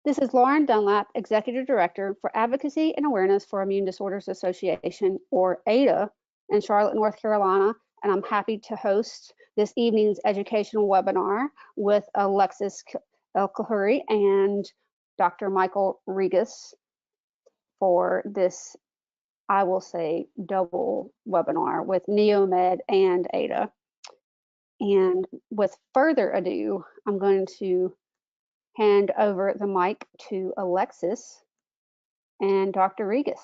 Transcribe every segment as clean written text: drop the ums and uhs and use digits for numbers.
This is Lauren Dunlap, Executive Director for Advocacy and Awareness for Immune Disorders Association, or AAIDA, in Charlotte, North Carolina, and I'm happy to host this evening's educational webinar with Alexis El-Khoury and Dr. Michael Rigas for this, I will say, double webinar with NEOMED and AAIDA. And with further ado, I'm going to hand over the mic to Alexis and Dr. Rigas.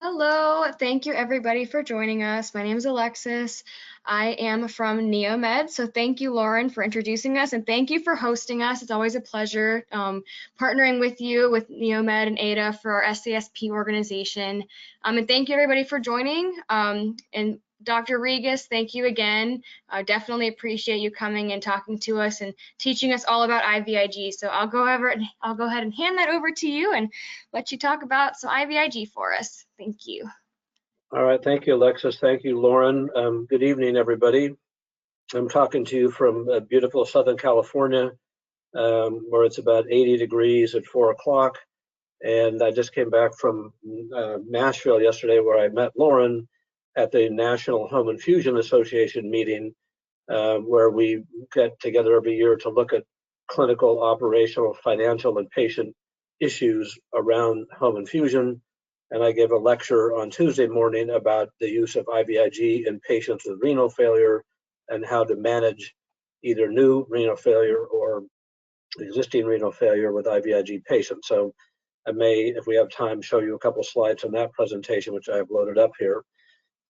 Hello, thank you everybody for joining us. My name is Alexis. I am from NEOMED, so thank you, Lauren, for introducing us, and thank you for hosting us. It's always a pleasure partnering with you, with NEOMED and AAIDA for our SASP organization. And thank you everybody for joining. And Dr. Rigas, thank you again. I definitely appreciate you coming and talking to us and teaching us all about IVIG. So I'll go ahead and hand that over to you and let you talk about some IVIG for us. Thank you. All right, thank you, Alexis. Thank you, Lauren. Good evening, everybody. I'm talking to you from beautiful Southern California, where it's about 80 degrees at 4 o'clock. And I just came back from Nashville yesterday, where I met Lauren at the National Home Infusion Association meeting, where we get together every year to look at clinical, operational, financial, and patient issues around home infusion. And I gave a lecture on Tuesday morning about the use of IVIG in patients with renal failure and how to manage either new renal failure or existing renal failure with IVIG patients. So I may, if we have time, show you a couple slides from that presentation, which I have loaded up here.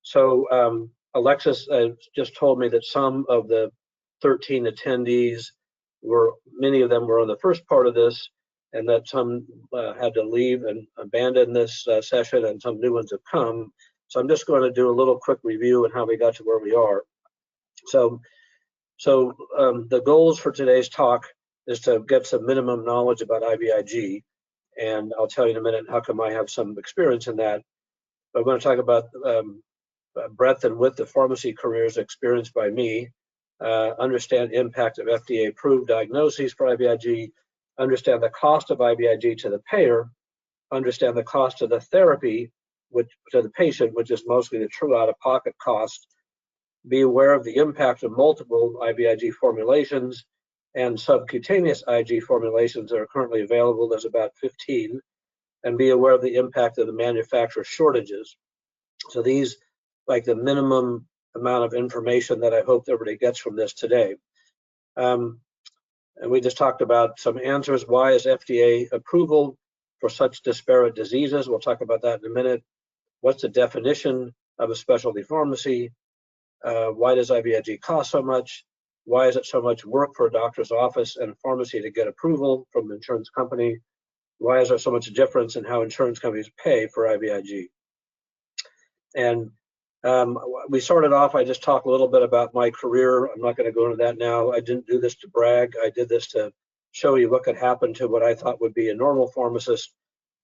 So Alexis just told me that some of the 13 attendees many of them were on the first part of this, and that some had to leave and abandon this session, and some new ones have come. So I'm just going to do a little quick review on how we got to where we are. So the goals for today's talk is to get some minimum knowledge about IVIG, and I'll tell you in a minute how come I have some experience in that. But I'm going to talk about breadth and width of pharmacy careers experienced by me, understand impact of FDA-approved diagnoses for IVIG, understand the cost of IVIG to the payer, understand the cost of the therapy to the patient, which is mostly the true out-of-pocket cost, be aware of the impact of multiple IVIG formulations and subcutaneous IG formulations that are currently available. There's about 15, and be aware of the impact of the manufacturer shortages. So these, like the minimum amount of information that I hope everybody gets from this today. And we just talked about some answers. Why is FDA approval for such disparate diseases? We'll talk about that in a minute. What's the definition of a specialty pharmacy? Why does IVIG cost so much? Why is it so much work for a doctor's office and a pharmacy to get approval from the insurance company? Why is there so much difference in how insurance companies pay for IVIG? And we started off, I just talked a little bit about my career. I'm not going to go into that now. I didn't do this to brag. I did this to show you what could happen to what I thought would be a normal pharmacist.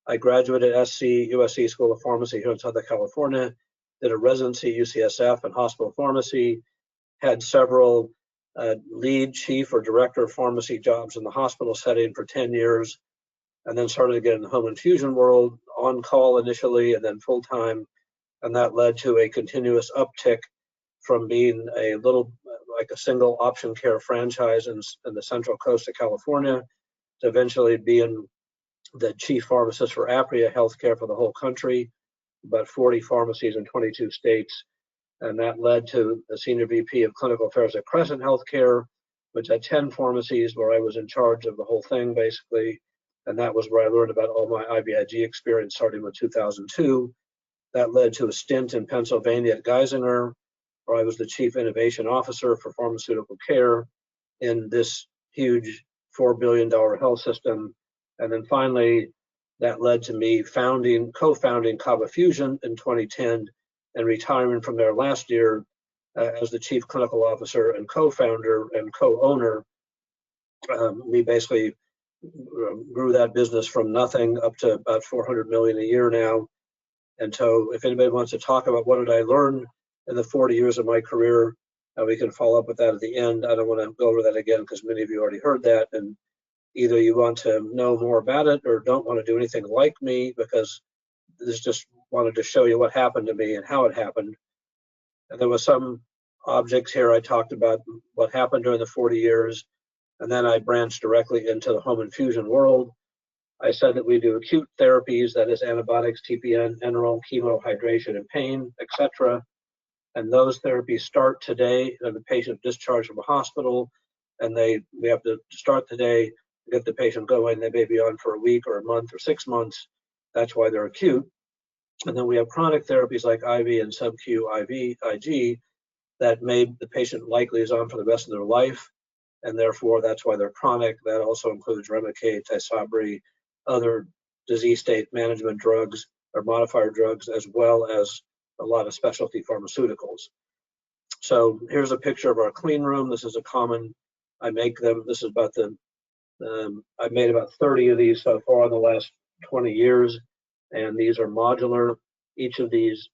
I graduated at USC School of Pharmacy here in Southern California, did a residency UCSF in hospital pharmacy, had several lead, chief, or director of pharmacy jobs in the hospital setting for 10 years, and then started to get in the home infusion world, on call initially, and then full-time. And that led to a continuous uptick from being a little, like a single option care franchise in the central coast of California, to eventually being the chief pharmacist for Apria Healthcare for the whole country, about 40 pharmacies in 22 states. And that led to the senior VP of clinical affairs at Crescent Healthcare, which had 10 pharmacies where I was in charge of the whole thing, basically. And that was where I learned about all my IVIG experience, starting with 2002. That led to a stint in Pennsylvania at Geisinger, where I was the Chief Innovation Officer for Pharmaceutical Care in this huge $4 billion health system. And then finally, that led to me co-founding Kava Fusion in 2010 and retiring from there last year as the Chief Clinical Officer and co-founder and co-owner. We basically grew that business from nothing up to about 400 million a year now. And so if anybody wants to talk about what did I learn in the 40 years of my career, we can follow up with that at the end. I don't want to go over that again because many of you already heard that. And Either you want to know more about it or don't want to do anything like me, because this just wanted to show you what happened to me and how it happened. And there was some objects here I talked about what happened during the 40 years, and then I branched directly into the home infusion world. I said that we do acute therapies, that is antibiotics, TPN, enteral, chemo, hydration, and pain, etc. And those therapies start today. The patient discharged from a hospital, and we have to start today, get the patient going. They may be on for a week or a month or 6 months. That's why they're acute. And then we have chronic therapies like IV and sub-Q IVIG that the patient likely is on for the rest of their life, and therefore that's why they're chronic. That also includes Remicade, Tysabri, other disease state management drugs or modifier drugs, as well as a lot of specialty pharmaceuticals. So here's a picture of our clean room. This is a common, I make them, this is about I've made about 30 of these so far in the last 20 years, and these are modular. Each of these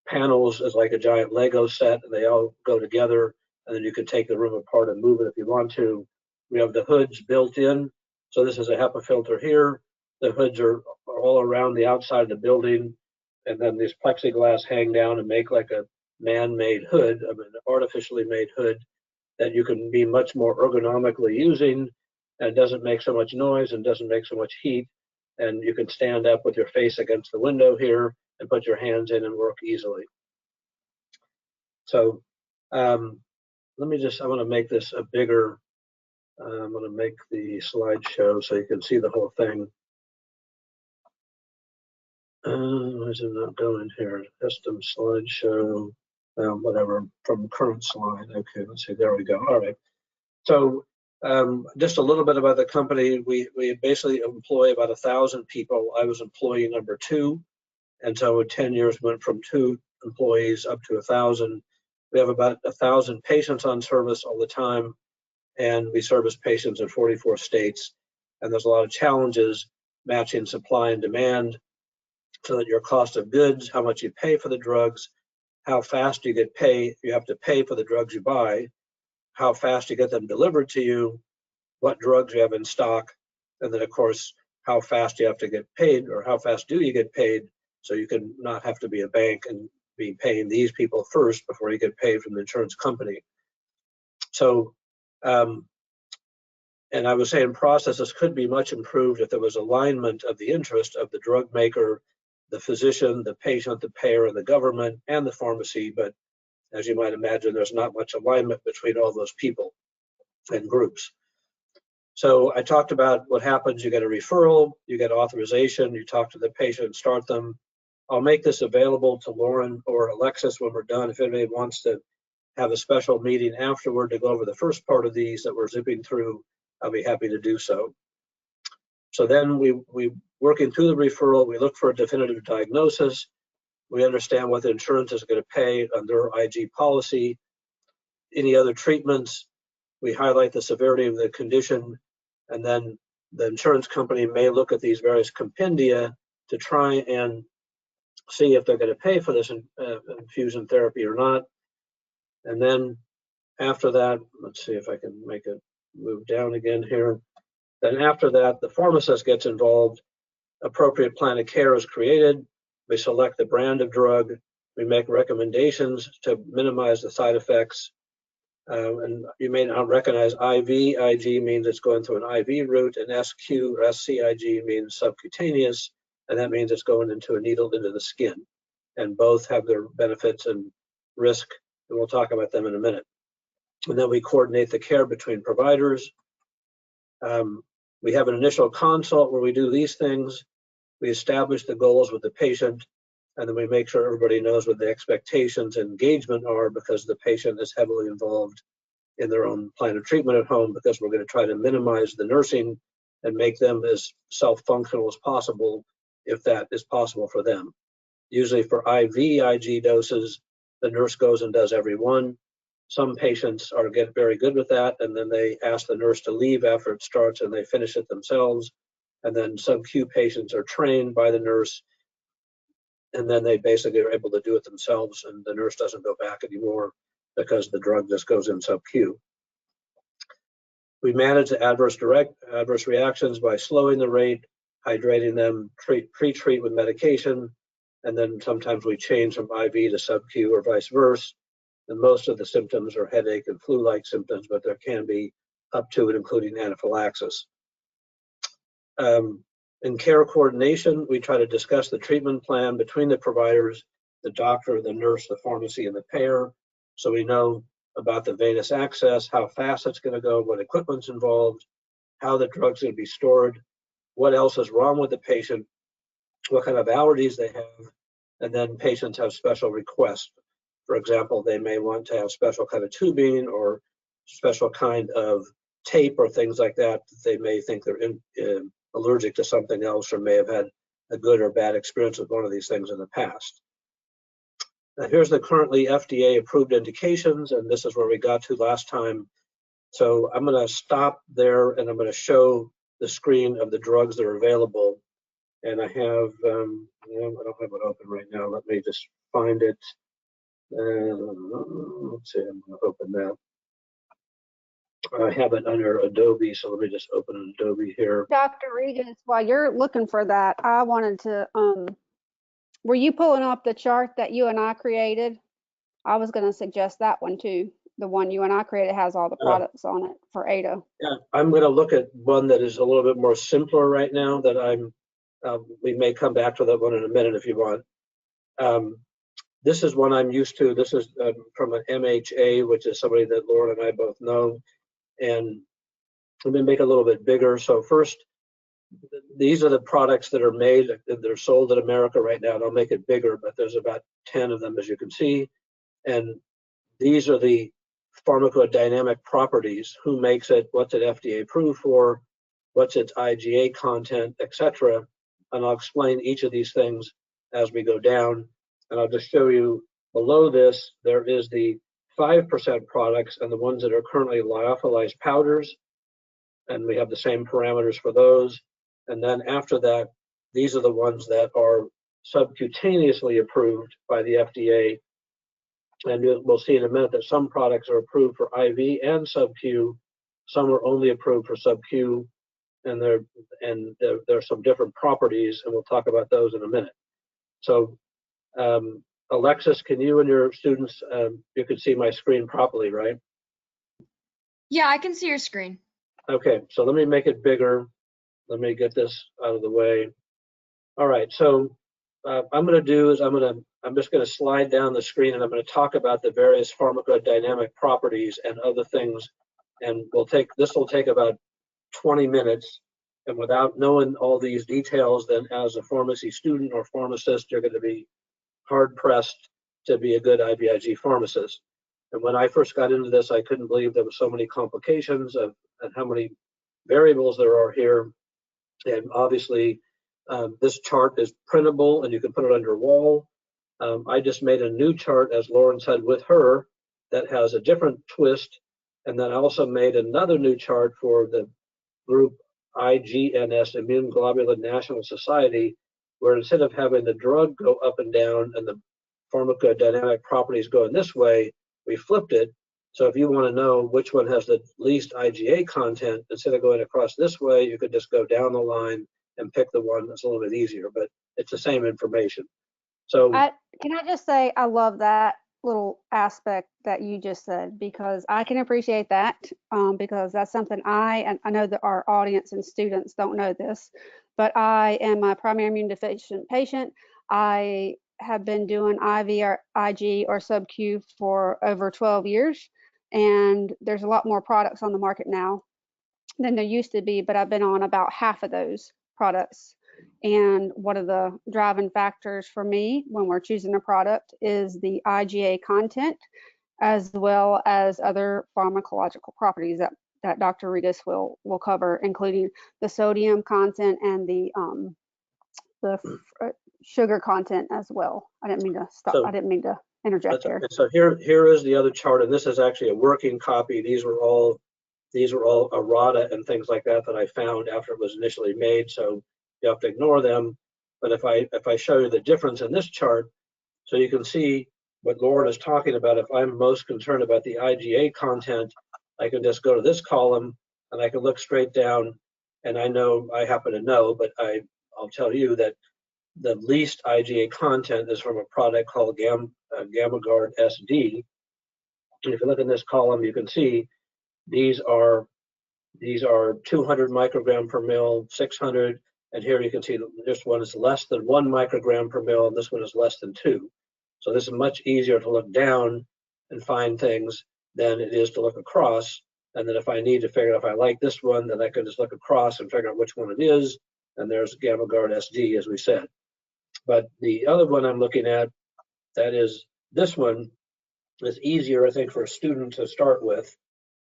panels is like a giant Lego set, and they all go together, and then you can take the room apart and move it if you want to. We have the hoods built in. So this is a HEPA filter here. The hoods are all around the outside of the building, and then these plexiglass hang down and make like a man-made hood, an artificially made hood that you can be much more ergonomically using, and it doesn't make so much noise and doesn't make so much heat. And you can stand up with your face against the window here and put your hands in and work easily. So let me just, I want to make this a bigger, I'm going to make the slideshow so you can see the whole thing. Why is it not going here? Custom slideshow, whatever, from current slide. Okay, let's see, there we go. All right. So just a little bit about the company. We basically employ about 1,000 people. I was employee number 2. And so in 10 years went from 2 employees up to 1,000. We have about 1,000 patients on service all the time, and we service patients in 44 states. And there's a lot of challenges matching supply and demand, so that your cost of goods, how much you pay for the drugs, how fast you get paid, you have to pay for the drugs you buy, how fast you get them delivered to you, what drugs you have in stock, and then of course, how fast you have to get paid, or how fast do you get paid, so you can not have to be a bank and be paying these people first before you get paid from the insurance company. So, and I was saying processes could be much improved if there was alignment of the interest of the drug maker, the physician, the patient, the payer, and the government, and the pharmacy. But as you might imagine, there's not much alignment between all those people and groups. So I talked about what happens. You get a referral, you get authorization, you talk to the patient, start them. I'll make this available to Lauren or Alexis when we're done. If anybody wants to have a special meeting afterward to go over the first part of these that we're zipping through, I'll be happy to do so. So then we working through the referral, we look for a definitive diagnosis. We understand what the insurance is going to pay under IG policy. Any other treatments, we highlight the severity of the condition, and then the insurance company may look at these various compendia to try and see if they're going to pay for this infusion therapy or not. And then after that, let's see if I can make it move down again here. Then after that, the pharmacist gets involved. Appropriate plan of care is created. We select the brand of drug. We make recommendations to minimize the side effects. And you may not recognize IVIG means it's going through an IV route, and SQ or SCIG means subcutaneous, and that means it's going into a needle into the skin. And both have their benefits and risk, and we'll talk about them in a minute. And then we coordinate the care between providers. We have an initial consult where we do these things. We establish the goals with the patient, and then we make sure everybody knows what the expectations and engagement are, because the patient is heavily involved in their own plan of treatment at home, because we're going to try to minimize the nursing and make them as self-functional as possible, if that is possible for them. Usually for IVIG doses, the nurse goes and does every one. Some patients get very good with that, and then they ask the nurse to leave after it starts and they finish it themselves. And then some Q patients are trained by the nurse, and then they basically are able to do it themselves, and the nurse doesn't go back anymore because the drug just goes in sub-Q. We manage the adverse reactions by slowing the rate, hydrating them, pre-treat with medication, and then sometimes we change from IV to sub-Q or vice versa. And most of the symptoms are headache and flu-like symptoms, but there can be up to and including anaphylaxis. In care coordination, we try to discuss the treatment plan between the providers, the doctor, the nurse, the pharmacy, and the payer, so we know about the venous access, how fast it's going to go, what equipment's involved, how the drug's going to be stored, what else is wrong with the patient, what kind of allergies they have, and then patients have special requests. For example, they may want to have special kind of tubing or special kind of tape or things like that. They may think they're allergic to something else or may have had a good or bad experience with one of these things in the past. Now, here's the currently FDA approved indications, and this is where we got to last time. So I'm going to stop there and I'm going to show the screen of the drugs that are available. And I have, I don't have it open right now. Let me just find it. Let's see, I'm going to open that. I have it under Adobe, so let me just open Adobe here. Dr. Rigas, while you're looking for that, I wanted to, were you pulling up the chart that you and I created? I was going to suggest that one too. The one you and I created has all the products on it for AAIDA. Yeah, I'm going to look at one that is a little bit more simpler right now that we may come back to that one in a minute if you want. This is one I'm used to. This is from an MHA, which is somebody that Lauren and I both know. And let me make it a little bit bigger. So first, these are the products that are made, that are sold in America right now. And I'll make it bigger, but there's about 10 of them, as you can see. And these are the pharmacodynamic properties, who makes it, what's it FDA approved for, what's its IgA content, etc. And I'll explain each of these things as we go down. And I'll just show you below this, there is the 5% products and the ones that are currently lyophilized powders. And we have the same parameters for those. And then after that, these are the ones that are subcutaneously approved by the FDA. And we'll see in a minute that some products are approved for IV and sub-Q. Some are only approved for sub-Q, and there are some different properties, and we'll talk about those in a minute. So, Alexis, can you and your students, you can see my screen properly, right? Yeah, I can see your screen. Okay, so let me make it bigger. Let me get this out of the way. All right, so I'm going to do is I'm just going to slide down the screen and I'm going to talk about the various pharmacodynamic properties and other things. And this will take about 20 minutes. And without knowing all these details, then as a pharmacy student or pharmacist, you're going to be hard pressed to be a good IVIG pharmacist. And when I first got into this, I couldn't believe there were so many complications and how many variables there are here. And obviously, this chart is printable and you can put it on your wall. I just made a new chart, as Lauren said, with her that has a different twist. And then I also made another new chart for the group IGNS, Immunoglobulin National Society, where instead of having the drug go up and down and the pharmacodynamic properties going this way, we flipped it. So if you want to know which one has the least IgA content, instead of going across this way, you could just go down the line and pick the one that's a little bit easier, but it's the same information. So can I just say, I love that little aspect that you just said, because I can appreciate that, because that's something and I know that our audience and students don't know this, but I am a primary immune deficient patient. I have been doing IV or IG or sub-Q for over 12 years, and there's a lot more products on the market now than there used to be, but I've been on about half of those products. And one of the driving factors for me when we're choosing a product is the IgA content, as well as other pharmacological properties that Dr. Rigas will cover, including the sodium content and the sugar content as well. I didn't mean to stop. I didn't mean to interject there. Okay. So here is the other chart, and this is actually a working copy. These were all errata and things like that I found after it was initially made. So you have to ignore them. But if I show you the difference in this chart, so you can see what Lauren is talking about. If I'm most concerned about the IgA content, I can just go to this column, and I can look straight down, and I happen to know, but I'll tell you that the least IgA content is from a product called GammaGuard SD. And if you look in this column, you can see these are 200 microgram per mil, 600, and here you can see this one is less than 1 microgram per mil, and this one is less than 2. So this is much easier to look down and find things than it is to look across. And then if I need to figure out if I like this one, then I can just look across and figure out which one it is. And there's GammaGuard SD, as we said. But the other one I'm looking at, that is this one, is easier, I think, for a student to start with.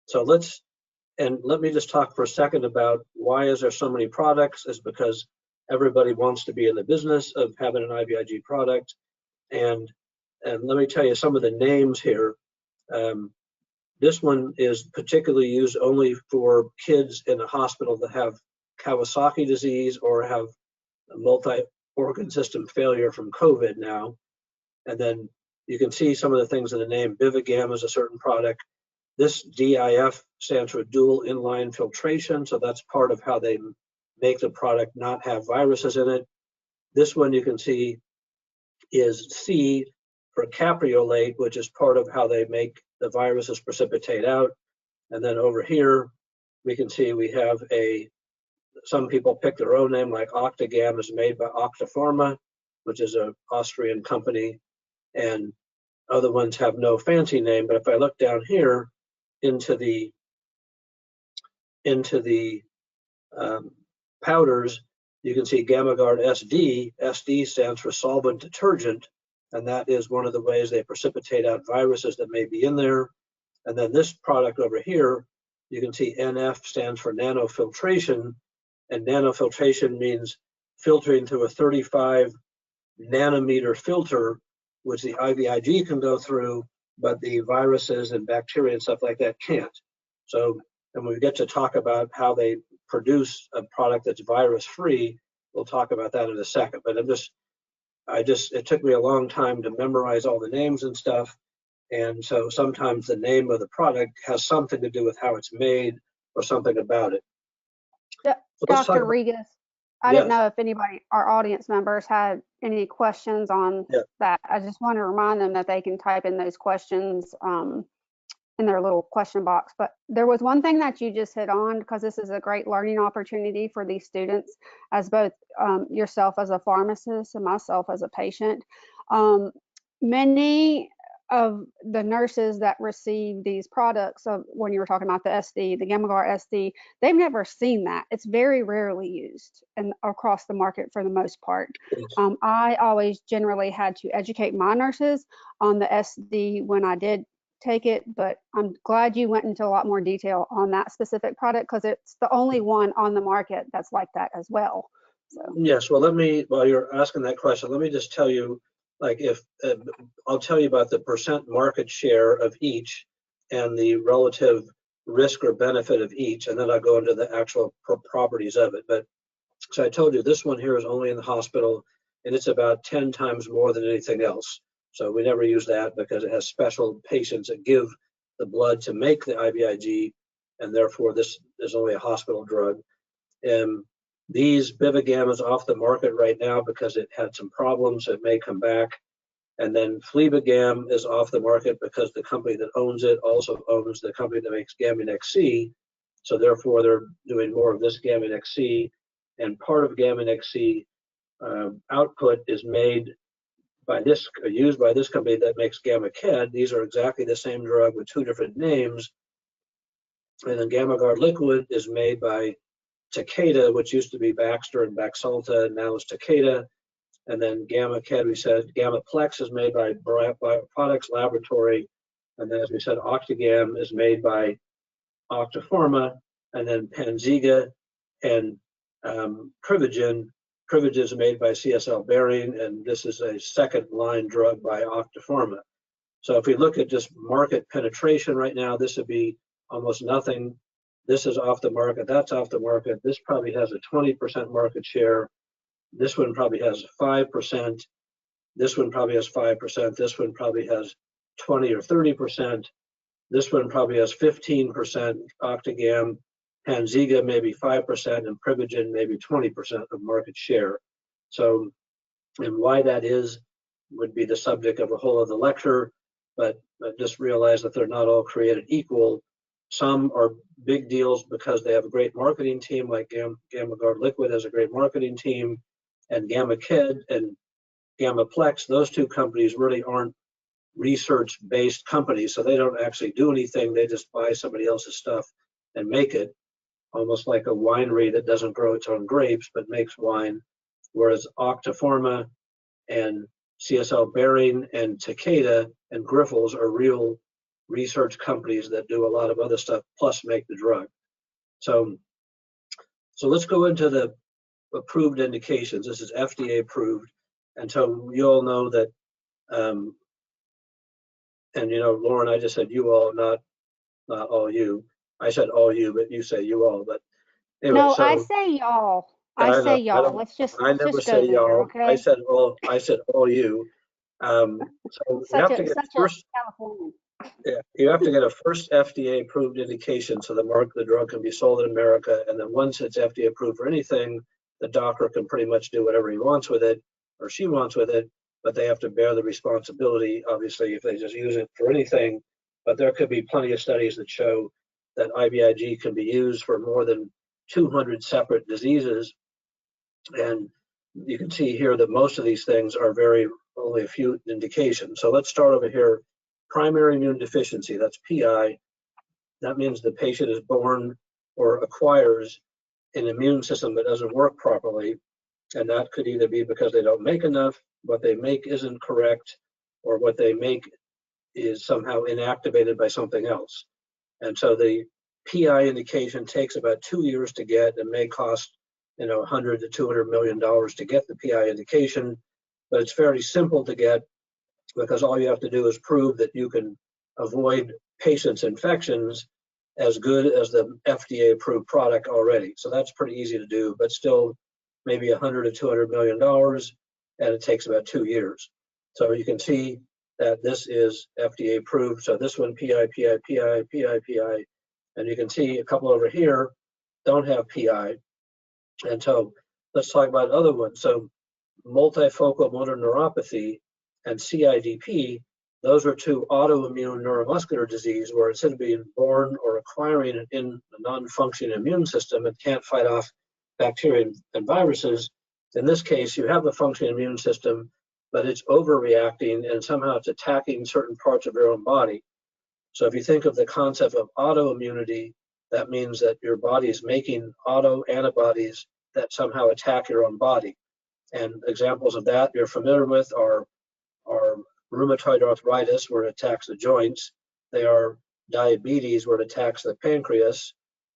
So let me just talk for a second about why is there so many products. Is because everybody wants to be in the business of having an IVIG product. And let me tell you some of the names here. This one is particularly used only for kids in a hospital that have Kawasaki disease or have multi-organ system failure from COVID now. And then you can see some of the things in the name. Bivigam is a certain product. This DIF stands for dual inline filtration, so that's part of how they make the product not have viruses in it. This one you can see is C for capriolate, which is part of how they make the viruses precipitate out. And then over here, we can see we have some people pick their own name, like Octagam is made by Octapharma, which is an Austrian company, and other ones have no fancy name. But if I look down here into the powders, you can see GammaGuard SD. SD stands for solvent detergent, and that is one of the ways they precipitate out viruses that may be in there. And then this product over here, you can see NF stands for nanofiltration, and nanofiltration means filtering through a 35 nanometer filter, which the IVIG can go through, but the viruses and bacteria and stuff like that can't. So, and when we get to talk about how they produce a product that's virus-free, we'll talk about that in a second. But it took me a long time to memorize all the names and stuff. And so sometimes the name of the product has something to do with how it's made or something about it. Yeah, So Dr. Rigas, I Yes. didn't know if anybody, our audience members, had any questions on that. I just want to remind them that they can type in those questions in their little question box. But there was one thing that you just hit on, because this is a great learning opportunity for these students, as both yourself as a pharmacist and myself as a patient. Many of the nurses that receive these products, when you were talking about the SD, the GammaGuard SD, they've never seen that. It's very rarely used and across the market for the most part. I always generally had to educate my nurses on the SD when I did take it, but I'm glad you went into a lot more detail on that specific product, because it's the only one on the market that's like that as well. So. Yes, well, while you're asking that question, let me just tell you, like, I'll tell you about the percent market share of each and the relative risk or benefit of each, and then I'll go into the actual properties of it. But so I told you this one here is only in the hospital, and it's about 10 times more than anything else. So we never use that because it has special patients that give the blood to make the IVIG, and therefore this is only a hospital drug. These Bivigam is off the market right now because it had some problems. It may come back. And then Flebigam is off the market because the company that owns it also owns the company that makes Gamunex C. So therefore, they're doing more of this Gamunex C. And part of Gamunex C output is used by this company that makes GammaCAD. These are exactly the same drug with two different names. And then GammaGuard liquid is made by Takeda, which used to be Baxter and Baxalta, and now is Takeda. And then GammaCAD, we said GammaPlex is made by Bioproducts Laboratory. And then, as we said, Octagam is made by Octapharma. And then Panziga and Privigen. Privigen is made by CSL Behring, and this is a second line drug by Octapharma. So if we look at just market penetration right now, this would be almost nothing. This is off the market, that's off the market. This probably has a 20% market share. This one probably has 5%. This one probably has 5%. This one probably has 20 or 30%. This one probably has 15% Octagam. Panziga maybe 5%, and Privigen maybe 20% of market share. So, and why that is would be the subject of a whole other lecture, but just realize that they're not all created equal. Some are big deals because they have a great marketing team, like Gamma Guard Liquid has a great marketing team, and Gamma Ked and Gamma Plex, those two companies really aren't research-based companies, so they don't actually do anything. They just buy somebody else's stuff and make it, almost like a winery that doesn't grow its own grapes but makes wine. Whereas Octapharma and CSL Behring and Takeda and Grifols are real research companies that do a lot of other stuff plus make the drug. So let's go into the approved indications. This is FDA approved, and so you all know that. And you know, Lauren, I just said you all, not all you. I said all you, but you say you all. But anyway, No, so I say y'all. I I say know I y'all. don't. Let's just I never go say there, y'all. I okay? said all. I said all you. So you have to get first. Californian. Yeah, you have to get a first FDA approved indication so the drug can be sold in America, and then once it's FDA approved for anything, the doctor can pretty much do whatever he wants with it or she wants with it, but they have to bear the responsibility, obviously, if they just use it for anything. But there could be plenty of studies that show that IVIG can be used for more than 200 separate diseases, and you can see here that most of these things are only a few indications. So let's start over here. Primary immune deficiency, that's PI. That means the patient is born or acquires an immune system that doesn't work properly. And that could either be because they don't make enough, what they make isn't correct, or what they make is somehow inactivated by something else. And so the PI indication takes about 2 years to get and may cost, you know, $100 to $200 million to get the PI indication, but it's fairly simple to get because all you have to do is prove that you can avoid patients' infections as good as the FDA approved product already. So that's pretty easy to do, but still maybe $100 to $200 million, and it takes about 2 years. So you can see that this is FDA approved. So this one, PI, PI, PI, PI, PI, and you can see a couple over here don't have PI. And so let's talk about other ones. So multifocal motor neuropathy and CIDP, those are two autoimmune neuromuscular disease where instead of being born or acquiring in a non-functioning immune system and can't fight off bacteria and viruses, in this case, you have a functioning immune system, but it's overreacting and somehow it's attacking certain parts of your own body. So if you think of the concept of autoimmunity, that means that your body is making autoantibodies that somehow attack your own body. And examples of that you're familiar with are rheumatoid arthritis, where it attacks the joints. They are diabetes, where it attacks the pancreas.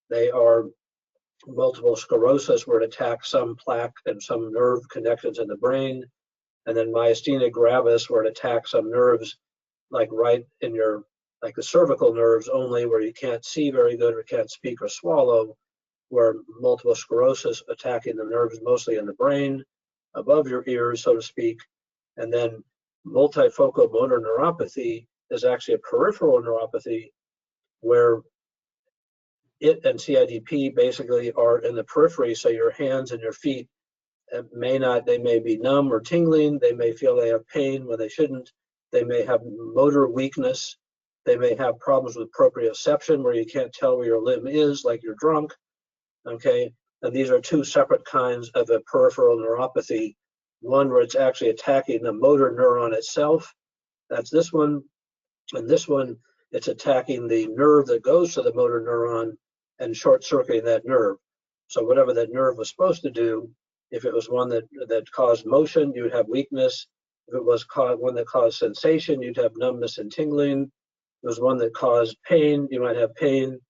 They are multiple sclerosis, where it attacks some plaque and some nerve connections in the brain. And then myasthenia gravis, where it attacks some nerves, like right in your, like the cervical nerves only, where you can't see very good or can't speak or swallow, where multiple sclerosis attacking the nerves mostly in the brain, above your ears, so to speak. And then multifocal motor neuropathy is actually a peripheral neuropathy where it and CIDP basically are in the periphery. So your hands and your feet they may be numb or tingling. They may feel they have pain when they shouldn't. They may have motor weakness. They may have problems with proprioception where you can't tell where your limb is, like you're drunk. Okay, and these are two separate kinds of a peripheral neuropathy. One where it's actually attacking the motor neuron itself, that's this one, and this one, it's attacking the nerve that goes to the motor neuron and short-circuiting that nerve. So whatever that nerve was supposed to do, if it was one that caused motion, you would have weakness. If it was one that caused sensation, you'd have numbness and tingling. If it was one that caused pain, you might have pain.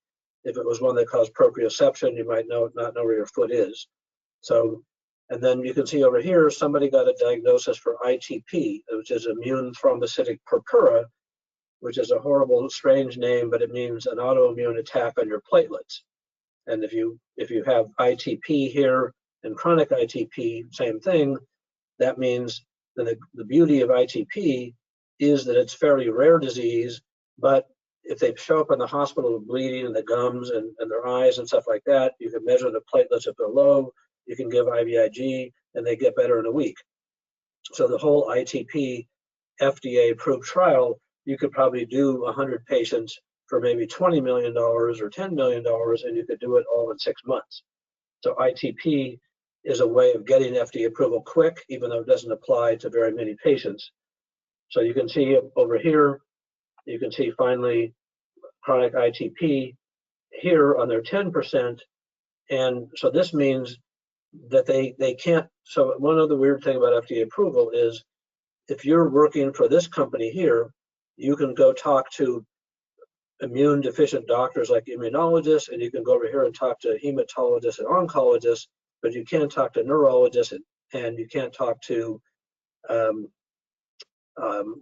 If it was one that caused proprioception, you might not know where your foot is. So, and then you can see over here, somebody got a diagnosis for ITP, which is immune thrombocytic purpura, which is a horrible, strange name, but it means an autoimmune attack on your platelets. And if you have ITP here and chronic ITP, same thing, that means that the beauty of ITP is that it's fairly rare disease, but if they show up in the hospital with bleeding in the gums and their eyes and stuff like that, you can measure the platelets if they're low, you can give IVIG, and they get better in a week. So the whole ITP FDA approved trial, you could probably do 100 patients for maybe $20 million or $10 million, and you could do it all in 6 months. So ITP is a way of getting FDA approval quick, even though it doesn't apply to very many patients. So you can see over here, you can see finally chronic ITP here on their 10%. And so this means that they can't. So one other weird thing about FDA approval is if you're working for this company here, you can go talk to immune deficient doctors like immunologists, and you can go over here and talk to hematologists and oncologists, but you can't talk to neurologists, and you can't talk to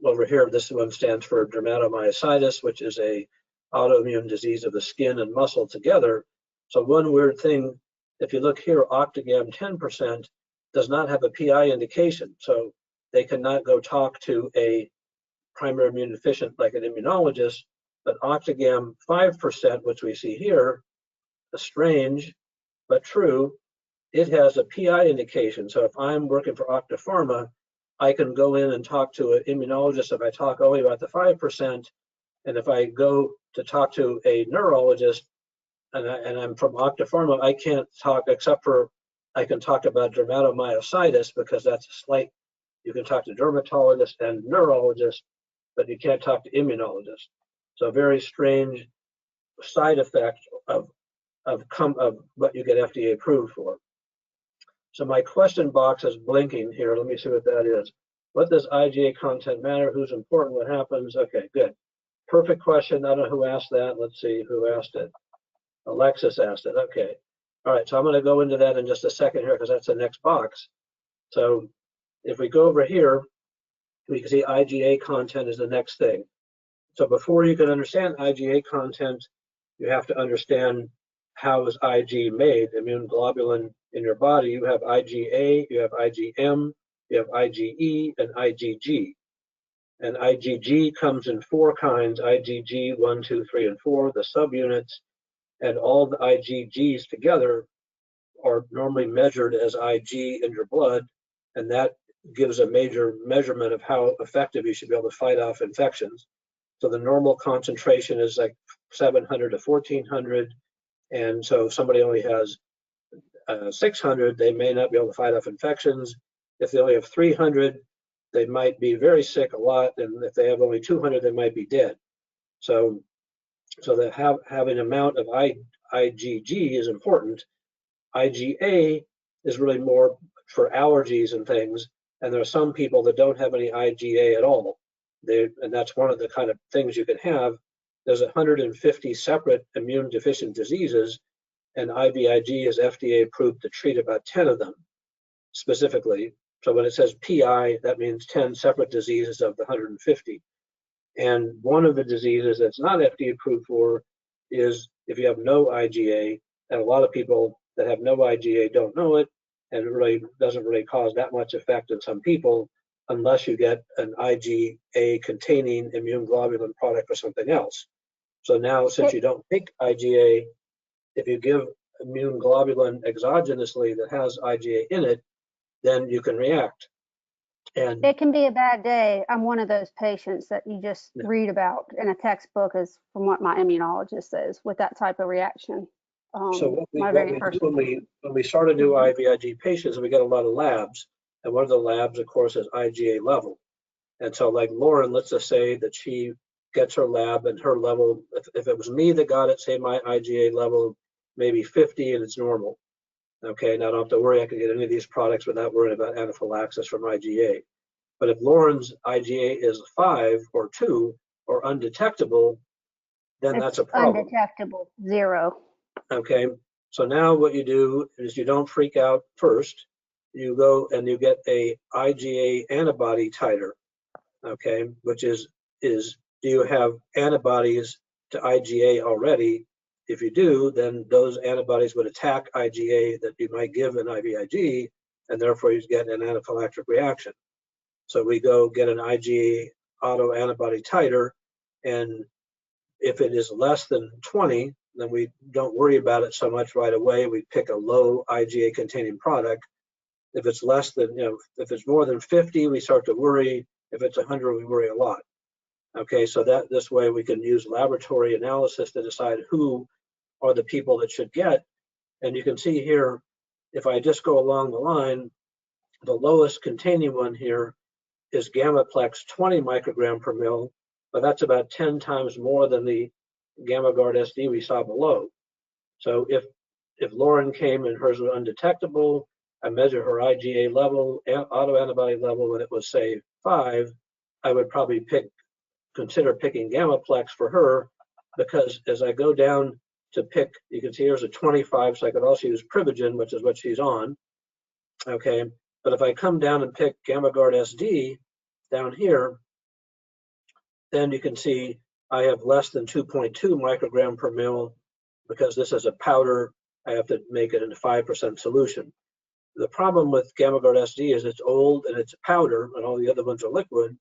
over here, this one stands for dermatomyositis, which is a autoimmune disease of the skin and muscle together. So one weird thing, if you look here, Octagam 10% does not have a PI indication. So they cannot go talk to a primary immune deficient like an immunologist, but Octagam 5%, which we see here, strange but true, it has a PI indication. So if I'm working for Octapharma, I can go in and talk to an immunologist if I talk only about the 5%, and if I go to talk to a neurologist and I'm from Octapharma, I can't talk except for I can talk about dermatomyositis because that's a slight. You can talk to dermatologists and neurologists, but you can't talk to immunologists. So a very strange side effect of what you get FDA approved for. So my question box is blinking here. Let me see what that is. What does IgA content matter? Who's important? What happens? Okay, good. Perfect question. I don't know who asked that. Let's see who asked it. Alexis asked it. Okay. All right, so I'm going to go into that in just a second here because that's the next box. So if we go over here, we can see IgA content is the next thing. So before you can understand IgA content, you have to understand how is Ig made, immune globulin in your body. You have IgA, you have IgM, you have IgE, and IgG. And IgG comes in 4 kinds, IgG 1, 2, 3, and 4, the subunits, and all the IgGs together are normally measured as Ig in your blood, and that gives a major measurement of how effective you should be able to fight off infections. So the normal concentration is like 700 to 1400, and so if somebody only has 600, they may not be able to fight off infections. If they only have 300, they might be very sick a lot, and if they have only 200, they might be dead. So that having amount of IgG is important. IgA is really more for allergies and things, and there are some people that don't have any IgA at all. And that's one of the kind of things you can have. There's 150 separate immune deficient diseases, and IVIG is FDA approved to treat about 10 of them specifically. So when it says PI, that means 10 separate diseases of the 150. And one of the diseases that's not FDA approved for is if you have no IgA, and a lot of people that have no IgA don't know it, and it really doesn't really cause that much effect in some people unless you get an IgA containing immune globulin product or something else. So now, since you don't take IgA, if you give immune globulin exogenously that has IgA in it, then you can react. And it can be a bad day. I'm one of those patients that you just read about in a textbook, as from what my immunologist says, with that type of reaction. So what we do when we start to do IVIG patients, we get a lot of labs, and one of the labs, of course, is IgA level. And so, like Lauren, let's just say that she gets her lab, and her level, if it was me that got it, say my IgA level maybe 50, and it's normal. Okay, now I don't have to worry. I can get any of these products without worrying about anaphylaxis from IgA. But if Lauren's IgA is 5 or 2 or undetectable, then that's a problem. Undetectable, 0. Okay, so now what you do is you don't freak out first. You go and you get a IgA antibody titer, okay, which is do you have antibodies to IgA already? If you do, then those antibodies would attack IgA that you might give an IVIG, and therefore you get an anaphylactic reaction. So we go get an IgA autoantibody titer, and If it is less than 20, then we don't worry about it so much right away. We pick a low IgA containing product. If it's less than, if it's more than 50, we start to worry. If it's 100, we worry a lot. Okay, so that this way we can use laboratory analysis to decide who are the people that should get. And you can see here, if I just go along the line, the lowest containing one here is Gamaplex 20 microgram per mil, but that's about 10 times more than the GammaGuard SD we saw below. So if Lauren came and hers was undetectable, I measure her IgA level, autoantibody level, and it was say 5, I would probably consider picking Gamaplex for her, because as I go down to pick, you can see here's a 25, so I could also use Privigen, which is what she's on. Okay, but if I come down and pick GammaGuard SD down here, then you can see I have less than 2.2 microgram per mil. Because this is a powder, I have to make it into 5% solution. The problem with GammaGuard SD is it's old and it's a powder, and all the other ones are liquid.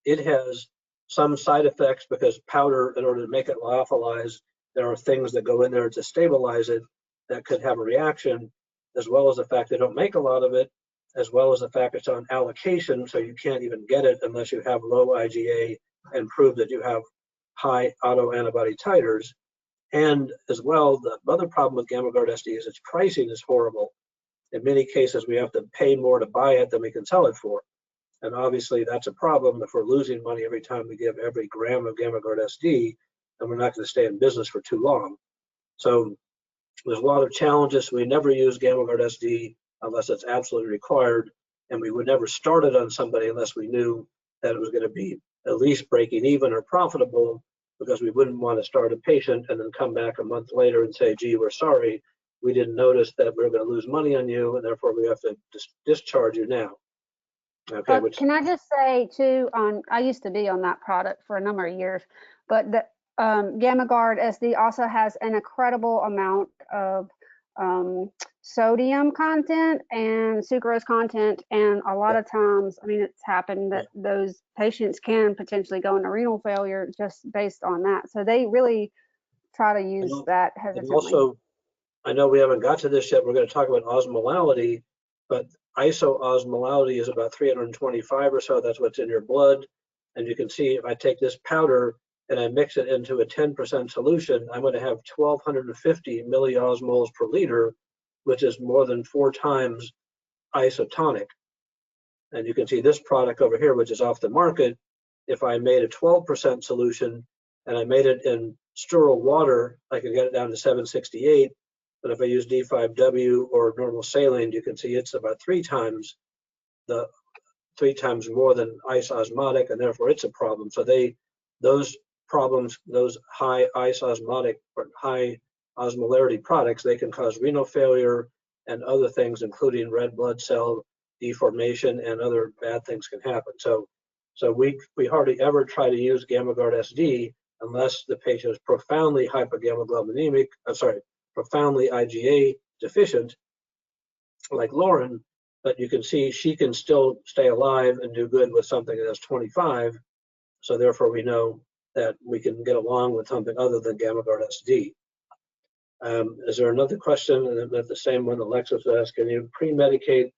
It has some side effects because powder, in order to make it lyophilize, there are things that go in there to stabilize it that could have a reaction, as well as the fact they don't make a lot of it, as well as the fact it's on allocation, so you can't even get it unless you have low IgA and prove that you have high autoantibody titers. And as well, the other problem with GammaGuard SD is its pricing is horrible. In many cases, we have to pay more to buy it than we can sell it for. And obviously, that's a problem if we're losing money every time we give every gram of GammaGuard SD, and we're not going to stay in business for too long. So there's a lot of challenges. We never use GammaGuard SD unless it's absolutely required, and we would never start it on somebody unless we knew that it was going to be at least breaking even or profitable, because we wouldn't want to start a patient and then come back a month later and say, gee, we're sorry, we didn't notice that we're going to lose money on you, and therefore we have to discharge you now. Okay. Can I just say too, I used to be on that product for a number of years, but the GammaGuard SD also has an incredible amount of sodium content and sucrose content, and a lot of times, I mean, it's happened that those patients can potentially go into renal failure just based on that. So they really try to use that hesitantly. Also, I know we haven't got to this yet. We're going to talk about osmolality, but isoosmolality is about 325 or so. That's what's in your blood. And you can see if I take this powder and I mix it into a 10% solution, I'm going to have 1,250 milliosmoles per liter, which is more than 4 times isotonic. And you can see this product over here, which is off the market. If I made a 12% solution and I made it in sterile water, I could get it down to 768. But if I use D5W or normal saline, you can see it's about 3 times more than isosmotic, and therefore it's a problem. So those problems, those high isosmotic or high osmolarity products, they can cause renal failure and other things, including red blood cell deformation, and other bad things can happen. So we hardly ever try to use GammaGuard SD unless the patient is profoundly hypogammaglobulinemic, profoundly IgA deficient, like Lauren, but you can see she can still stay alive and do good with something that has 25. So therefore we know that we can get along with something other than GammaGuard SD. Is there another question? And the same one Alexis asked, can you pre-medicate?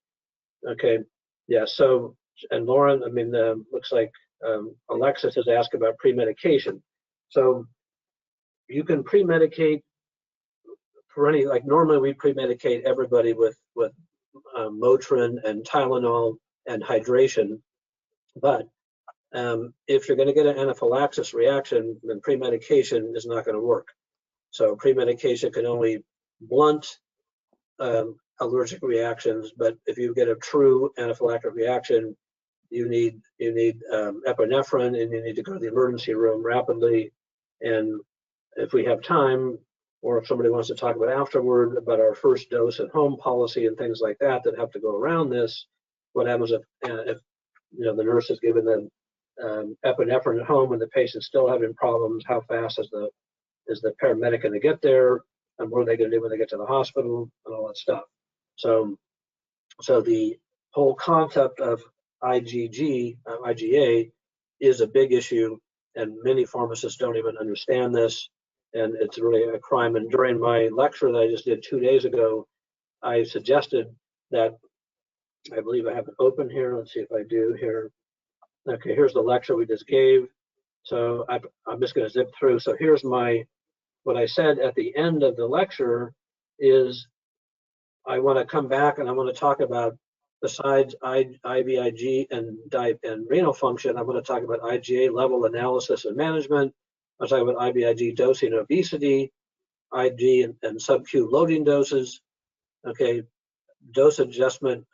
Okay, yeah, so, and Lauren, I mean, looks like Alexis has asked about pre-medication. So you can pre-medicate for any, like normally we pre-medicate everybody with Motrin and Tylenol and hydration, but if you're going to get an anaphylaxis reaction, then pre-medication is not going to work. So pre-medication can only blunt allergic reactions, but if you get a true anaphylactic reaction, you need epinephrine, and you need to go to the emergency room rapidly. And if we have time, or if somebody wants to talk about afterward about our first dose at home policy and things like that that have to go around this, what happens if the nurse is given the epinephrine at home and the patient's still having problems? How fast is the paramedic going to get there, and what are they going to do when they get to the hospital, and all that stuff? So the whole concept of IgA is a big issue, and many pharmacists don't even understand this, and it's really a crime. And during my lecture that I just did 2 days ago, I suggested that, I believe I have it open here. Let's see if I do here. Okay, here's the lecture we just gave. So I'm just going to zip through. So here's what I said at the end of the lecture is I want to come back and I want to talk about, besides IVIG and renal function, I want to talk about IgA level analysis and management. I'll talk about IVIG dosing and obesity, IG and sub-Q loading doses, okay, dose adjustment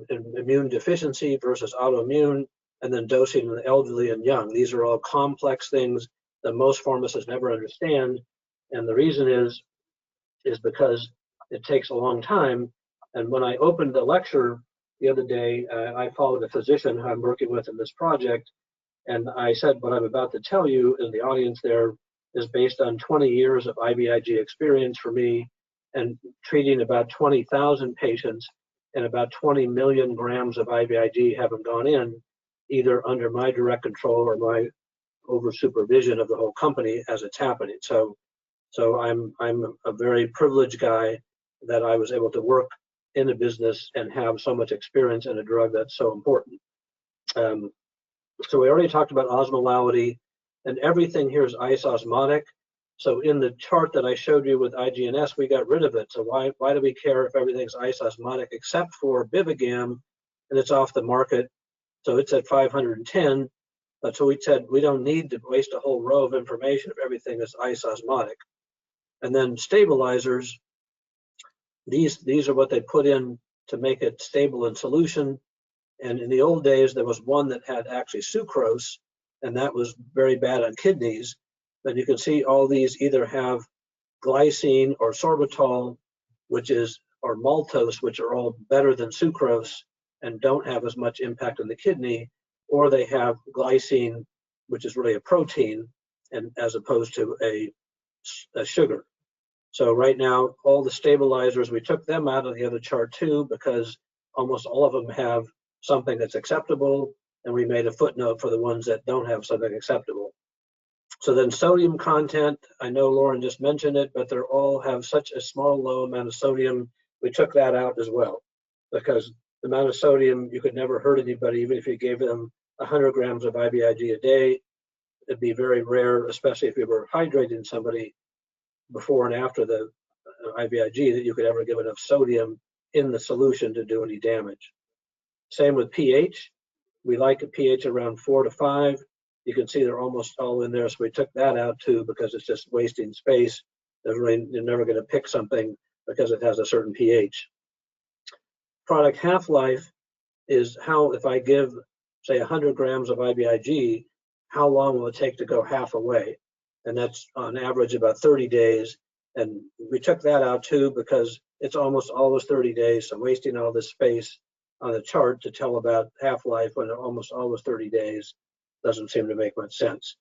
in immune deficiency versus autoimmune, and then dosing in the elderly and young. These are all complex things that most pharmacists never understand. And the reason is because it takes a long time. And when I opened the lecture the other day, I followed a physician who I'm working with in this project. And I said, what I'm about to tell you in the audience there is based on 20 years of IVIG experience for me and treating about 20,000 patients, and about 20 million grams of IVIG haven't gone in, either under my direct control or my over supervision of the whole company as it's happening. So I'm a very privileged guy that I was able to work in a business and have so much experience in a drug that's so important. So we already talked about osmolality, and everything here is isosmotic. So in the chart that I showed you with IGNS, we got rid of it. So why do we care if everything's isosmotic, except for Bivigam, and it's off the market. So it's at 510. So we said we don't need to waste a whole row of information if everything is isosmotic. And then stabilizers, these are what they put in to make it stable in solution. And in the old days, there was one that had actually sucrose, and that was very bad on kidneys. But you can see all these either have glycine or sorbitol, or maltose, which are all better than sucrose and don't have as much impact on the kidney, or they have glycine, which is really a protein, and as opposed to a sugar. So right now, all the stabilizers, we took them out of the other chart too, because almost all of them have something that's acceptable, and we made a footnote for the ones that don't have something acceptable. So then sodium content, I know Lauren just mentioned it, but they all have such a small, low amount of sodium. We took that out as well, because the amount of sodium, you could never hurt anybody, even if you gave them 100 grams of IVIG a day. It'd be very rare, especially if you were hydrating somebody before and after the IVIG, that you could ever give enough sodium in the solution to do any damage. Same with pH. We like a pH around 4 to 5. You can see they're almost all in there, so we took that out too, because it's just wasting space. You're never going to pick something because it has a certain pH. Product half-life is how, if I give, say, 100 grams of IVIG, how long will it take to go half away? And that's on average about 30 days. And we took that out too, because it's almost always 30 days. So wasting all this space on the chart to tell about half-life when it's almost always 30 days doesn't seem to make much sense.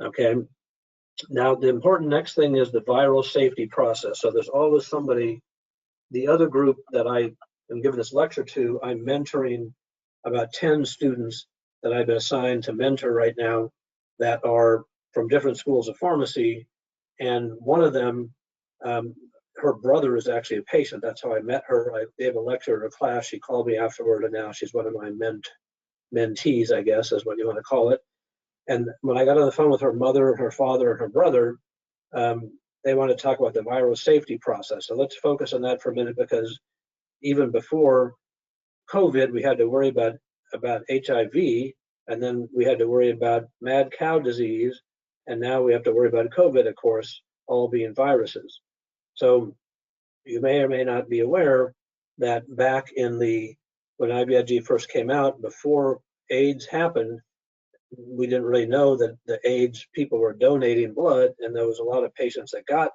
Okay. Now, the important next thing is the viral safety process. So there's always somebody, the other group that I am giving this lecture to, I'm mentoring about 10 students that I've been assigned to mentor right now that are from different schools of pharmacy. And one of them, her brother is actually a patient. That's how I met her. I gave a lecture in a class. She called me afterward, and now she's one of my mentees, I guess, is what you want to call it. And when I got on the phone with her mother, her father, and her brother, they want to talk about the viral safety process. So let's focus on that for a minute, because even before COVID, we had to worry about HIV, and then we had to worry about mad cow disease, and now we have to worry about COVID, of course, all being viruses. So you may or may not be aware that back in when IVIG first came out, before AIDS happened, we didn't really know that the AIDS people were donating blood, and there was a lot of patients that got